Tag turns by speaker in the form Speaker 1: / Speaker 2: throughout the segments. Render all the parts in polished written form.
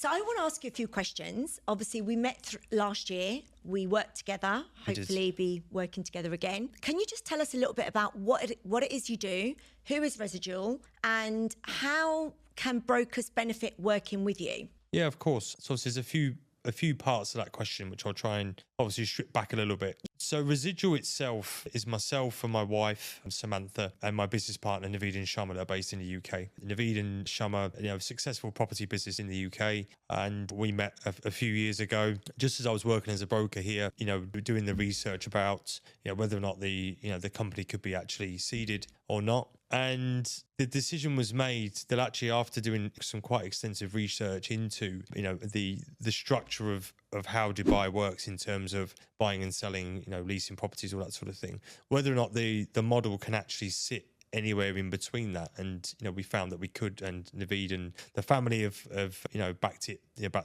Speaker 1: So I want to ask you a few questions. Obviously, we met last year. We worked together, hopefully be working together again. Can you just tell us a little bit about what it is you do, who is Residual, and how can brokers benefit working with you?
Speaker 2: Yeah, of course. So there's a few parts of that question, which I'll try and obviously strip back a little bit. So Residual itself is myself and my wife, Samantha, and my business partner, Naveed and Sharma, that are based in the UK. Naveed and Sharma, successful property business in the UK. And we met a few years ago, just as I was working as a broker here, doing the research about, whether or not the company could be actually seeded or not. And the decision was made that actually, after doing some quite extensive research into, the structure of how Dubai works in terms of buying and selling, leasing properties, all that sort of thing, whether or not the model can actually sit anywhere in between that. And we found that we could, and Naveed and the family have backed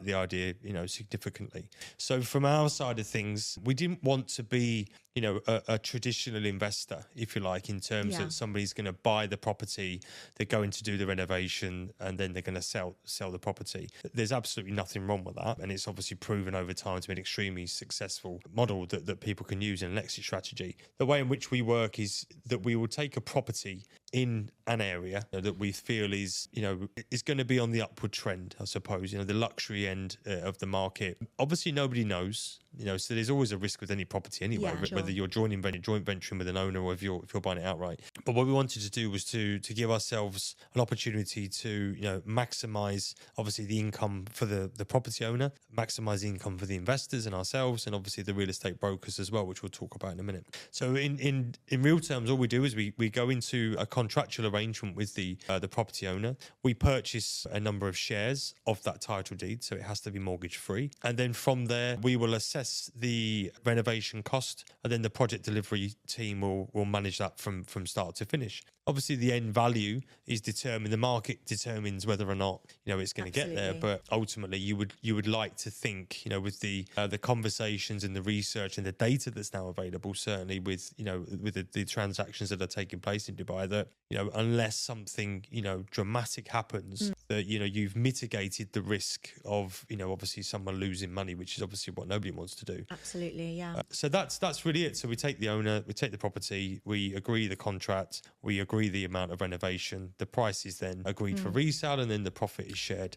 Speaker 2: the idea significantly. So from our side of things, we didn't want to be a traditional investor, if you like, in terms that somebody's going to buy the property, they're going to do the renovation, and then they're going to sell the property. There's absolutely nothing wrong with that, and it's obviously proven over time to be an extremely successful model that people can use in an exit strategy. The way in which we work is that we will take a property in an area that we feel is going to be on the upward trend, I suppose, the luxury end of the market. Obviously, nobody knows, so there's always a risk with any property anyway, whether you're joint venturing with an owner or if you're buying it outright. But what we wanted to do was to give ourselves an opportunity to maximize obviously the income for the property owner, maximize the income for the investors and ourselves, and obviously the real estate brokers as well, which we'll talk about in a minute. So in real terms, all we do is we go into a contractual arrangement with the property owner. We purchase a number of shares of that title deed, so it has to be mortgage free, and then from there we will assess the renovation cost, and then the project delivery team will manage that from start to finish. Obviously, the end value is determined. The market determines whether or not it's going to get there. But ultimately, you would like to think with the conversations and the research and the data that's now available, certainly with the transactions that are taking place in Dubai, that unless something dramatic happens, that you've mitigated the risk of obviously someone losing money, which is obviously what nobody wants to do.
Speaker 1: Absolutely, yeah.
Speaker 2: So that's really it. So we take the owner, we take the property, we agree the contract, we agree the amount of renovation. The price is then agreed for resale, and then the profit is shared